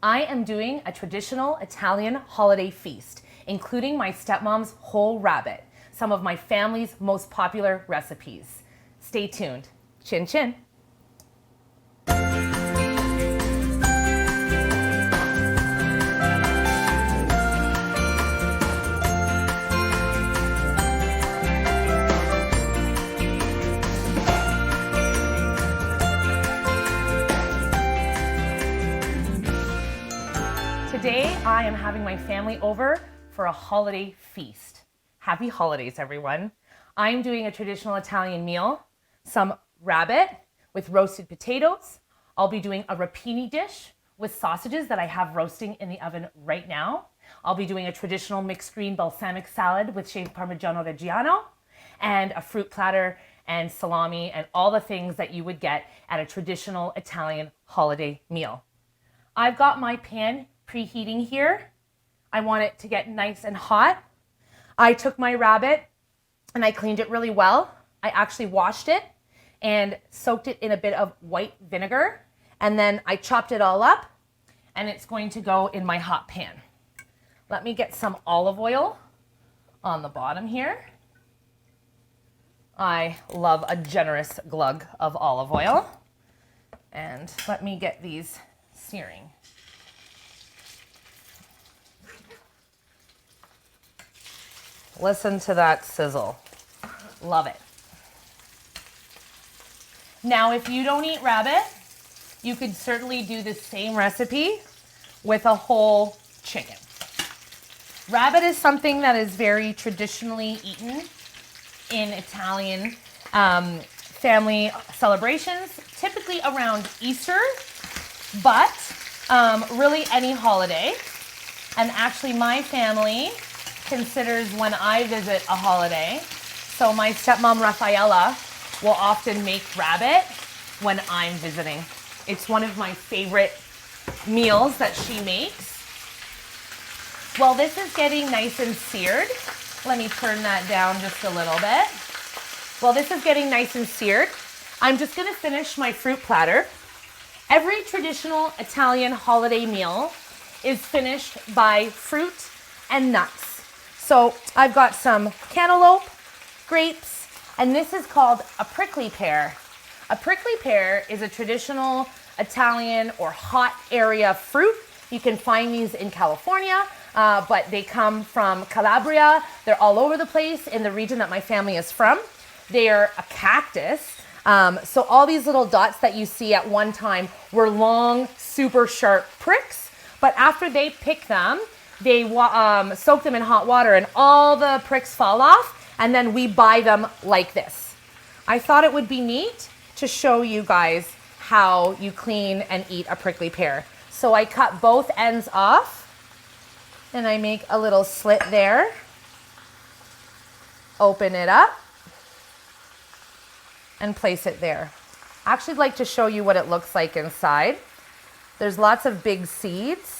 I am doing a traditional Italian holiday feast, including my stepmom's whole rabbit, some of my family's most popular recipes. Stay tuned. Chin chin. Today, I am having my family over for a holiday feast. Happy holidays, everyone. I'm doing a traditional Italian meal, some rabbit with roasted potatoes. I'll be doing a rapini dish with sausages that I have roasting in the oven right now. I'll be doing a traditional mixed green balsamic salad with shaved Parmigiano Reggiano, and a fruit platter and salami and all the things that you would get at a traditional Italian holiday meal. I've got my pan preheating here. I want it to get nice and hot. I took my rabbit and I cleaned it really well. I actually washed it and soaked it in a bit of white vinegar, and then I chopped it all up, and it's going to go in my hot pan. Let me get some olive oil on the bottom here. I love a generous glug of olive oil. And let me get these searing. Listen to that sizzle. Love it. Now, if you don't eat rabbit, you could certainly do the same recipe with a whole chicken. Rabbit is something that is very traditionally eaten in Italian family celebrations, typically around Easter, but really any holiday. And actually, my family considers when I visit a holiday. So my stepmom Rafaela will often make rabbit when I'm visiting. It's one of my favorite meals that she makes. Well, this is getting nice and seared. Let me turn that down just a little bit. Well, this is getting nice and seared. I'm just gonna finish my fruit platter. Every traditional Italian holiday meal is finished by fruit and nuts. So I've got some cantaloupe, grapes, and this is called a prickly pear. A prickly pear is a traditional Italian or hot area fruit. You can find these in California, but they come from Calabria. They're all over the place in the region that my family is from. They are a cactus. So all these little dots that you see at one time were long, super sharp pricks. But after they pick them, they soak them in hot water and all the pricks fall off, and then we buy them like this. I thought it would be neat to show you guys how you clean and eat a prickly pear. So I cut both ends off and I make a little slit there. Open it up and place it there. I actually like to show you what it looks like inside. There's lots of big seeds.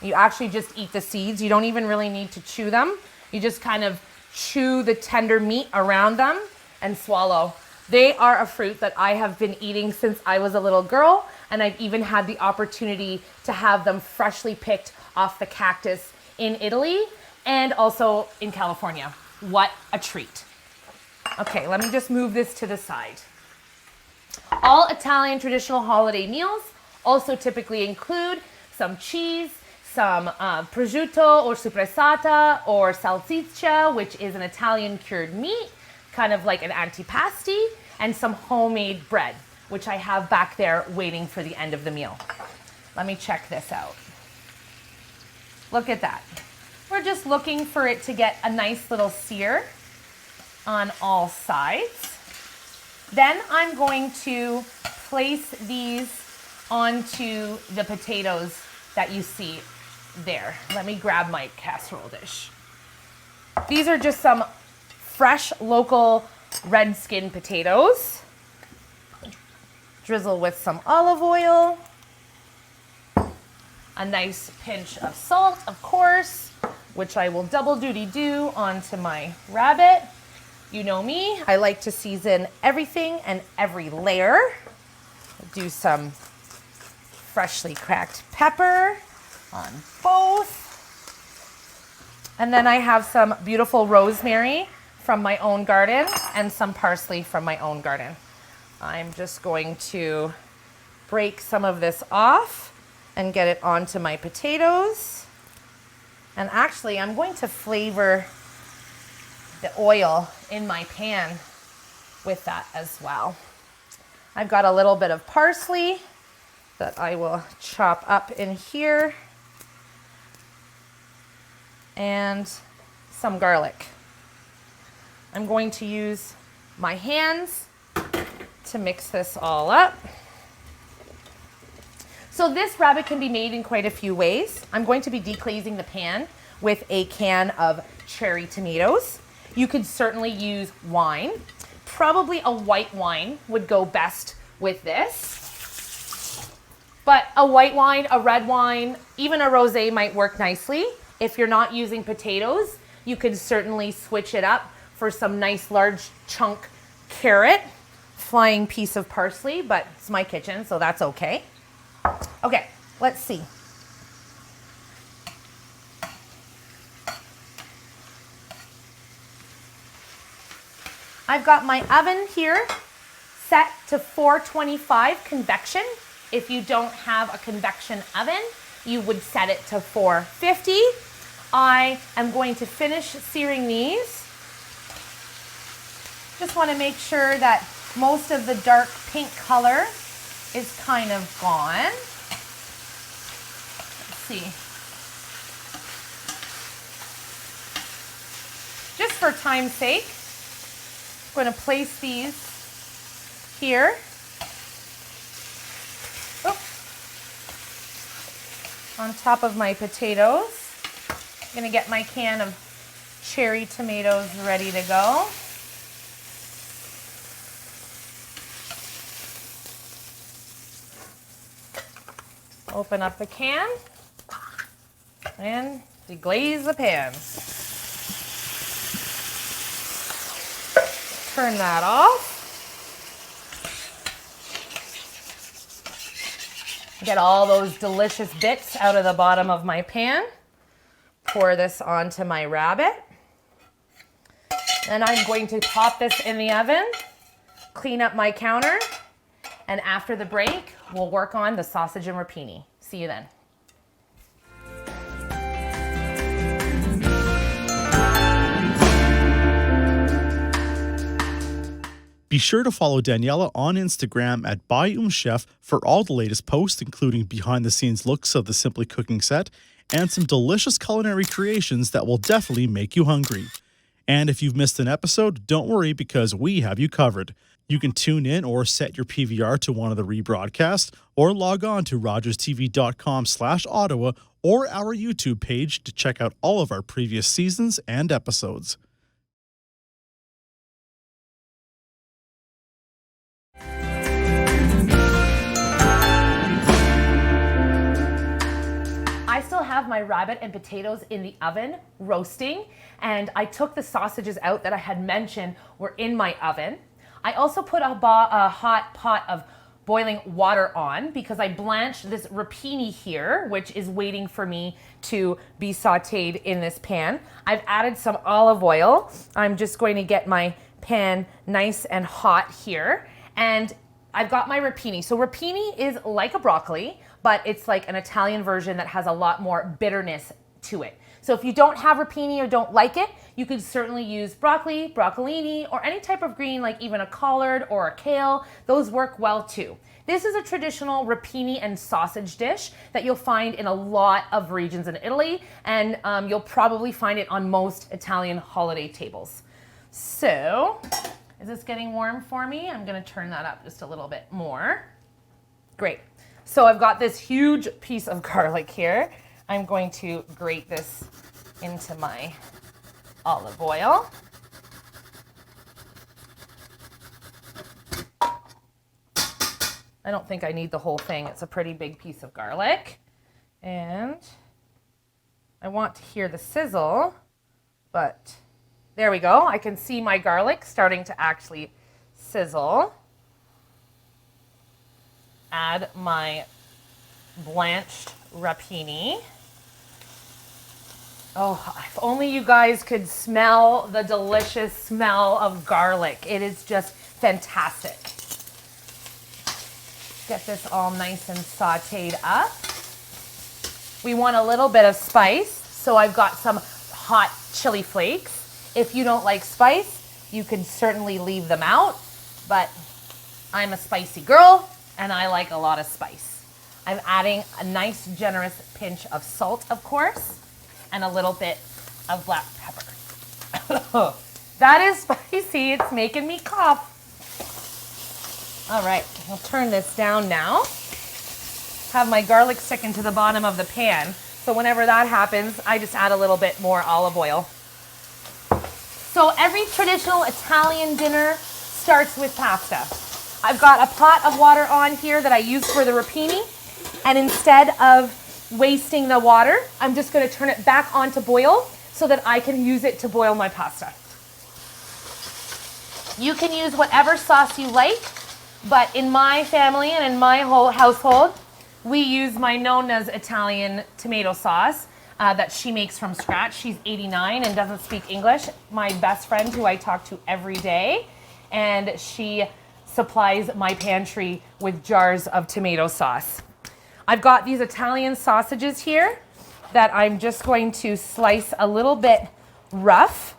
You actually just eat the seeds. You don't even really need to chew them. You just kind of chew the tender meat around them and swallow. They are a fruit that I have been eating since I was a little girl, and I've even had the opportunity to have them freshly picked off the cactus in Italy and also in California. What a treat. Okay, let me just move this to the side. All Italian traditional holiday meals also typically include some cheese, some prosciutto or suppressata or salsiccia, which is an Italian cured meat, kind of like an antipasti, and some homemade bread, which I have back there waiting for the end of the meal. Let me check this out. Look at that. We're just looking for it to get a nice little sear on all sides. Then I'm going to place these onto the potatoes that you see there. Let me grab my casserole dish. These are just some fresh local red skin potatoes. Drizzle with some olive oil. A nice pinch of salt, of course, which I will double duty do onto my rabbit. You know me, I like to season everything and every layer. Do some freshly cracked pepper on both. And then I have some beautiful rosemary from my own garden and some parsley from my own garden. I'm just going to break some of this off and get it onto my potatoes. And actually, I'm going to flavor the oil in my pan with that as well. I've got a little bit of parsley that I will chop up in here, and some garlic. I'm going to use my hands to mix this all up. So this rabbit can be made in quite a few ways. I'm going to be deglazing the pan with a can of cherry tomatoes. You could certainly use wine. Probably a white wine would go best with this. But a white wine, a red wine, even a rosé might work nicely. If you're not using potatoes, you could certainly switch it up for some nice large chunk carrot, flying piece of parsley, but it's my kitchen, so that's okay. Okay, let's see. I've got my oven here set to 425 convection. If you don't have a convection oven, you would set it to 450. I am going to finish searing these. Just want to make sure that most of the dark pink color is kind of gone. Let's see. Just for time's sake, I'm going to place these here. On top of my potatoes. I'm going to get my can of cherry tomatoes ready to go. Open up the can and deglaze the pan. Turn that off. Get all those delicious bits out of the bottom of my pan. Pour this onto my rabbit. Then I'm going to pop this in the oven, clean up my counter, and after the break, we'll work on the sausage and rapini. See you then. Be sure to follow Daniela on Instagram at MmmChef for all the latest posts, including behind-the-scenes looks of the Simply Cooking set and some delicious culinary creations that will definitely make you hungry. And if you've missed an episode, don't worry because we have you covered. You can tune in or set your PVR to one of the rebroadcasts or log on to rogerstv.com/Ottawa or our YouTube page to check out all of our previous seasons and episodes. I still have my rabbit and potatoes in the oven roasting, and I took the sausages out that I had mentioned were in my oven. I also put a hot pot of boiling water on because I blanched this rapini here, which is waiting for me to be sauteed in this pan. I've added some olive oil. I'm just going to get my pan nice and hot here, and I've got my rapini. So rapini is like a broccoli, but it's like an Italian version that has a lot more bitterness to it. So if you don't have rapini or don't like it, you could certainly use broccoli, broccolini, or any type of green, like even a collard or a kale. Those work well too. This is a traditional rapini and sausage dish that you'll find in a lot of regions in Italy, and you'll probably find it on most Italian holiday tables. So, is this getting warm for me? I'm gonna turn that up just a little bit more. Great. So I've got this huge piece of garlic here. I'm going to grate this into my olive oil. I don't think I need the whole thing. It's a pretty big piece of garlic. And I want to hear the sizzle, but there we go. I can see my garlic starting to actually sizzle. Add my blanched rapini. Oh, if only you guys could smell the delicious smell of garlic. It is just fantastic. Get this all nice and sauteed up. We want a little bit of spice, so I've got some hot chili flakes. If you don't like spice, you can certainly leave them out, but I'm a spicy girl and I like a lot of spice. I'm adding a nice generous pinch of salt, of course, and a little bit of black pepper. That is spicy, it's making me cough. All right, I'll turn this down now. Have my garlic stick to the bottom of the pan. So whenever that happens, I just add a little bit more olive oil. So every traditional Italian dinner starts with pasta. I've got a pot of water on here that I use for the rapini. And instead of wasting the water, I'm just gonna turn it back on to boil so that I can use it to boil my pasta. You can use whatever sauce you like, but in my family and in my whole household, we use my Nonna's Italian tomato sauce that she makes from scratch. She's 89 and doesn't speak English. My best friend who I talk to every day, and she supplies my pantry with jars of tomato sauce. I've got these Italian sausages here that I'm just going to slice a little bit rough.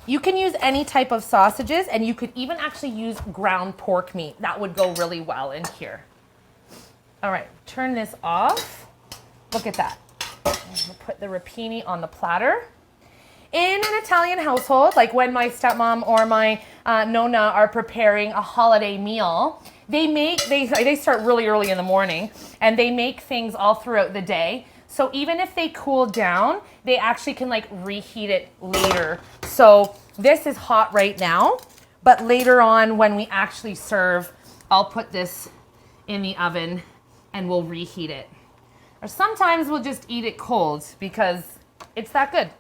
You can use any type of sausages, and you could even actually use ground pork meat. That would go really well in here. All right, turn this off. Look at that. We'll put the rapini on the platter. In an Italian household, like when my stepmom or my Nonna are preparing a holiday meal, they start really early in the morning, and they make things all throughout the day. So even if they cool down, they actually can like reheat it later. So this is hot right now, but later on when we actually serve, I'll put this in the oven and we'll reheat it. Or sometimes we'll just eat it cold because it's that good.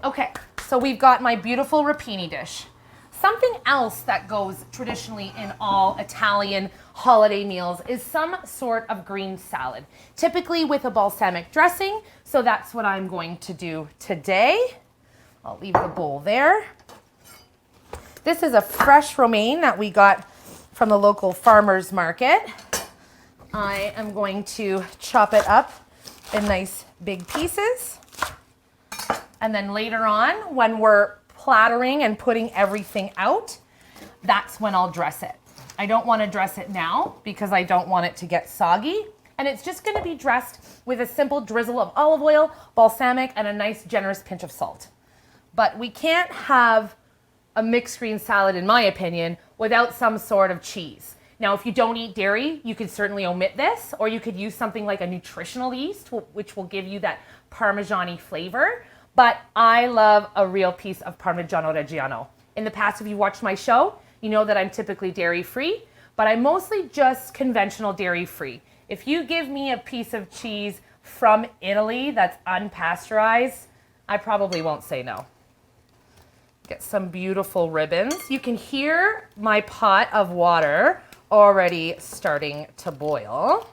Okay, so we've got my beautiful rapini dish. Something else that goes traditionally in all Italian holiday meals is some sort of green salad, typically with a balsamic dressing. So that's what I'm going to do today. I'll leave the bowl there. This is a fresh romaine that we got from the local farmer's market. I am going to chop it up in nice big pieces. And then later on, when we're plattering and putting everything out, that's when I'll dress it. I don't want to dress it now because I don't want it to get soggy. And it's just going to be dressed with a simple drizzle of olive oil, balsamic, and a nice generous pinch of salt. But we can't have a mixed green salad, in my opinion, without some sort of cheese. Now, if you don't eat dairy, you could certainly omit this, or you could use something like a nutritional yeast, which will give you that Parmesan-y flavor. But I love a real piece of Parmigiano Reggiano. In the past, if you watched my show, you know that I'm typically dairy-free, but I'm mostly just conventional dairy-free. If you give me a piece of cheese from Italy that's unpasteurized, I probably won't say no. Get some beautiful ribbons. You can hear my pot of water already starting to boil.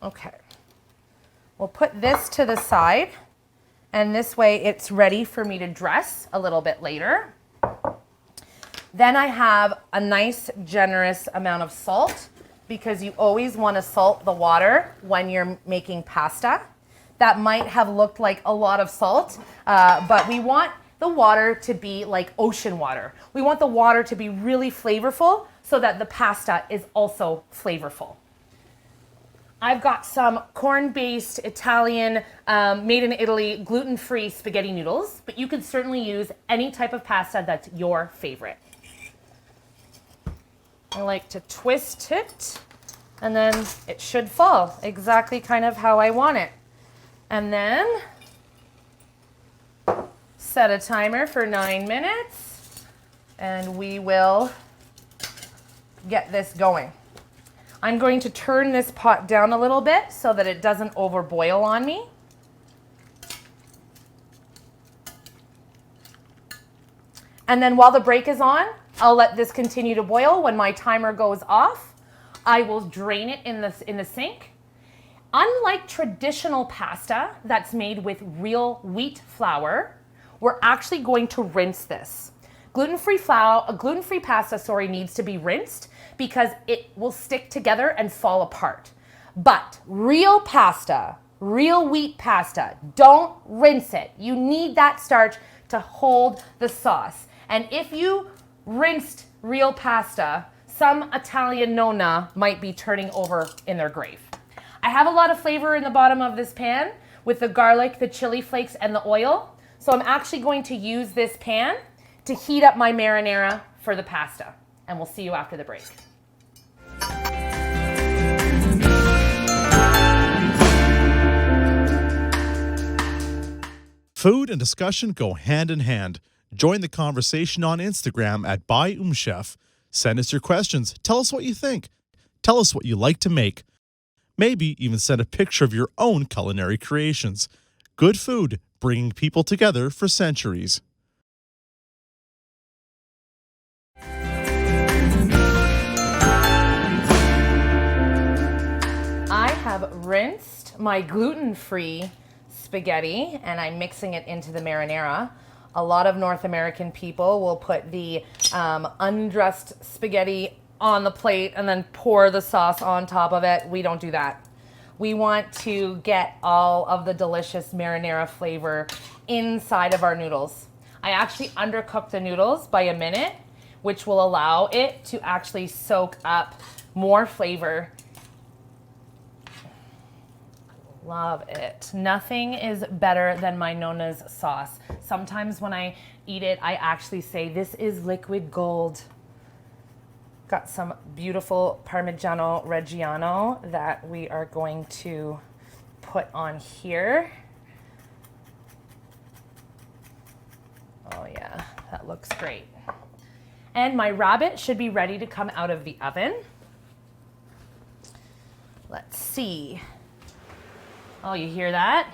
Okay. We'll put this to the side, and this way it's ready for me to dress a little bit later. Then I have a nice generous amount of salt, because you always want to salt the water when you're making pasta. That might have looked like a lot of salt, but we want the water to be like ocean water. We want the water to be really flavorful so that the pasta is also flavorful. I've got some corn-based Italian, made in Italy, gluten-free spaghetti noodles, but you could certainly use any type of pasta that's your favorite. I like to twist it, and then it should fall exactly kind of how I want it. And then set a timer for 9 minutes, and we will get this going. I'm going to turn this pot down a little bit so that it doesn't overboil on me. And then while the break is on, I'll let this continue to boil. When my timer goes off, I will drain it in the sink. Unlike traditional pasta that's made with real wheat flour, we're actually going to rinse this. Gluten-free pasta, needs to be rinsed because it will stick together and fall apart. But real pasta, real wheat pasta, don't rinse it. You need that starch to hold the sauce. And if you rinsed real pasta, some Italian nonna might be turning over in their grave. I have a lot of flavor in the bottom of this pan with the garlic, the chili flakes, and the oil. So I'm actually going to use this pan to heat up my marinara for the pasta. And we'll see you after the break. Food and discussion go hand in hand. Join the conversation on Instagram at MmmChef. Send us your questions. Tell us what you think. Tell us what you like to make. Maybe even send a picture of your own culinary creations. Good food, bringing people together for centuries. I have rinsed my gluten-free spaghetti and I'm mixing it into the marinara. A lot of North American people will put the undressed spaghetti on the plate and then pour the sauce on top of it. We don't do that. We want to get all of the delicious marinara flavor inside of our noodles. I actually undercook the noodles by a minute, which will allow it to actually soak up more flavor. Love it. Nothing is better than my Nonna's sauce. Sometimes when I eat it, I actually say, this is liquid gold. Got some beautiful Parmigiano Reggiano that we are going to put on here. Oh yeah, that looks great. And my rabbit should be ready to come out of the oven. Let's see. Oh, you hear that?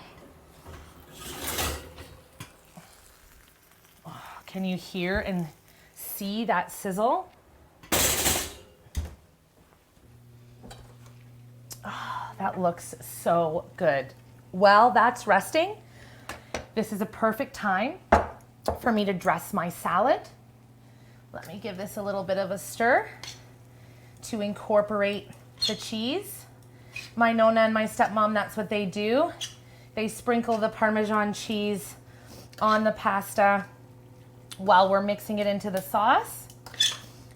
Oh, can you hear and see that sizzle? Oh, that looks so good. While that's resting, this is a perfect time for me to dress my salad. Let me give this a little bit of a stir to incorporate the cheese. My Nonna and my stepmom, that's what they do. They sprinkle the Parmesan cheese on the pasta while we're mixing it into the sauce.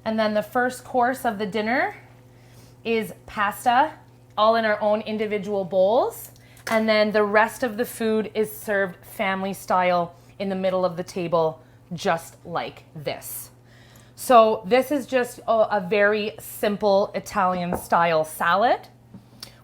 And then the first course of the dinner is pasta, all in our own individual bowls. And then the rest of the food is served family style in the middle of the table, just like this. So this is just a very simple Italian style salad.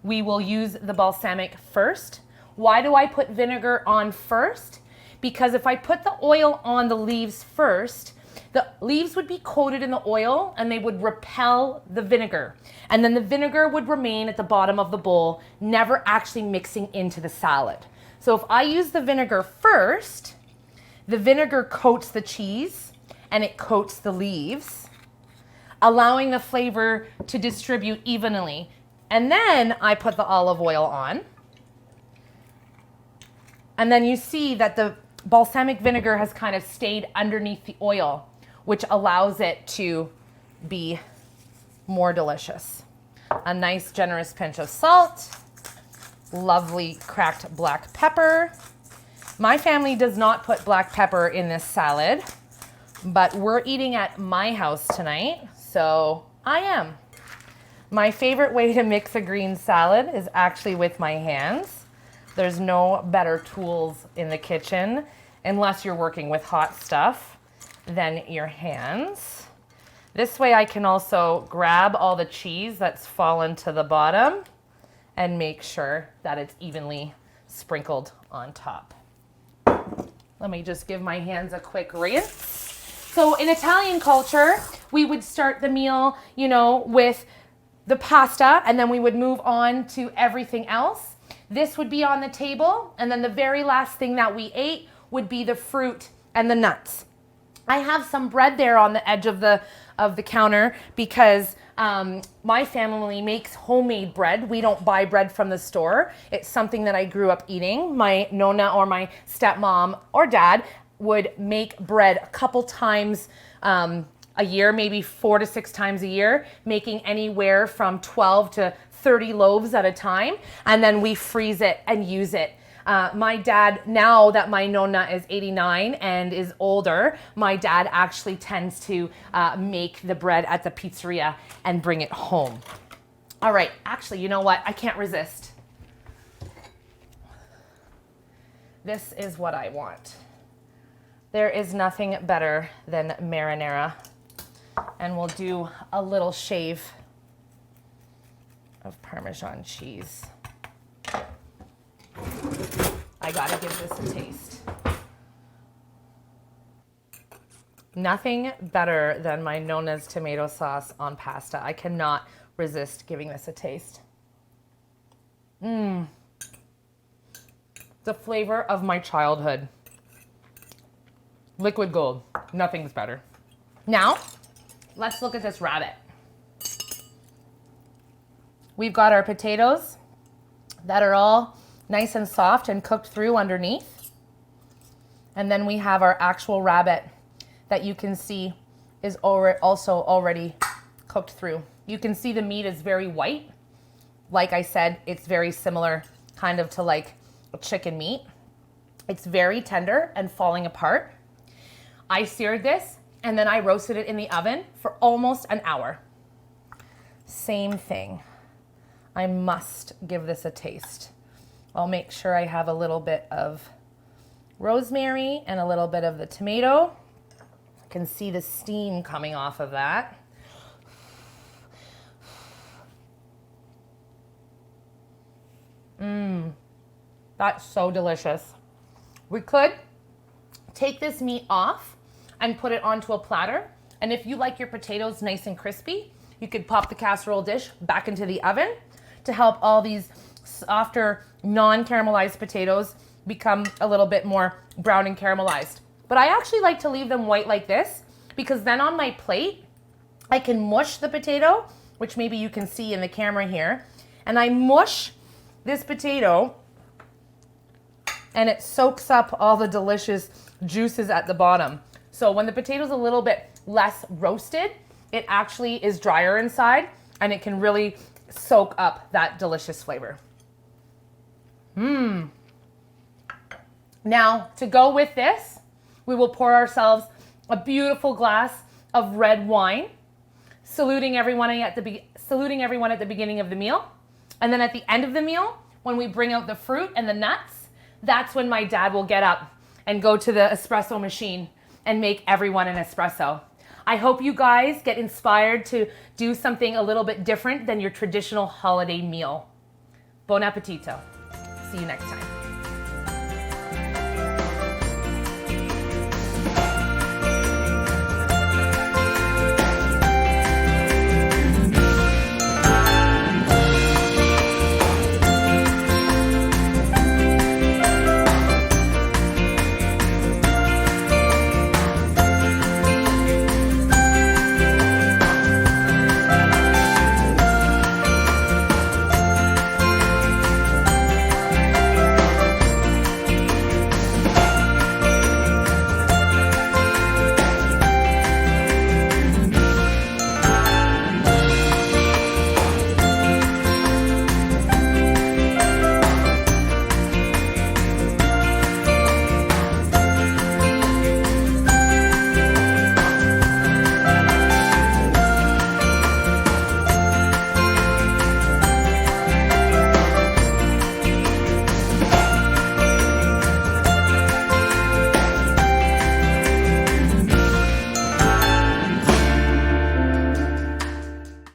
We will use the balsamic first. Why do I put vinegar on first? Because if I put the oil on the leaves first, the leaves would be coated in the oil and they would repel the vinegar. And then the vinegar would remain at the bottom of the bowl, never actually mixing into the salad. So if I use the vinegar first, the vinegar coats the cheese and it coats the leaves, allowing the flavor to distribute evenly. And then I put the olive oil on. And then you see that the balsamic vinegar has kind of stayed underneath the oil, which allows it to be more delicious. A nice generous pinch of salt, lovely cracked black pepper. My family does not put black pepper in this salad, but we're eating at my house tonight, so I am. My favorite way to mix a green salad is actually with my hands. There's no better tools in the kitchen, unless you're working with hot stuff, than your hands. This way I can also grab all the cheese that's fallen to the bottom and make sure that it's evenly sprinkled on top. Let me just give my hands a quick rinse. So in Italian culture, we would start the meal, with the pasta, and then we would move on to everything else. This would be on the table, and then the very last thing that we ate would be the fruit and the nuts. I have some bread there on the edge of the of the counter because my family makes homemade bread. We don't buy bread from the store. It's something that I grew up eating. My nonna or my stepmom or dad would make bread a couple times a year, maybe 4 to 6 times a year, making anywhere from 12 to 30 loaves at a time. And then we freeze it and use it. My dad, now that my nonna is 89 and is older, my dad actually tends to make the bread at the pizzeria and bring it home. All right, actually, you know what? I can't resist. This is what I want. There is nothing better than marinara. And we'll do a little shave of Parmesan cheese. I gotta give this a taste. Nothing better than my nonna's tomato sauce on pasta. I cannot resist giving this a taste. The flavor of my childhood. Liquid gold. Nothing's better. Now, let's look at this rabbit. We've got our potatoes that are all nice and soft and cooked through underneath. And then we have our actual rabbit that you can see is also already cooked through. You can see the meat is very white. Like I said, it's very similar kind of to like chicken meat. It's very tender and falling apart. I seared this and then I roasted it in the oven for almost an hour. Same thing. I must give this a taste. I'll make sure I have a little bit of rosemary and a little bit of the tomato. I can see the steam coming off of that. That's so delicious. We could take this meat off and put it onto a platter. And if you like your potatoes nice and crispy, you could pop the casserole dish back into the oven to help all these softer, non-caramelized potatoes become a little bit more brown and caramelized. But I actually like to leave them white like this because then on my plate, I can mush the potato, which maybe you can see in the camera here. And I mush this potato and it soaks up all the delicious juices at the bottom. So when the potato's a little bit less roasted, it actually is drier inside and it can really soak up that delicious flavor. Now, to go with this, we will pour ourselves a beautiful glass of red wine, saluting everyone at the beginning of the meal. And then at the end of the meal, when we bring out the fruit and the nuts, that's when my dad will get up and go to the espresso machine and make everyone an espresso. I hope you guys get inspired to do something a little bit different than your traditional holiday meal. Buon appetito. See you next time.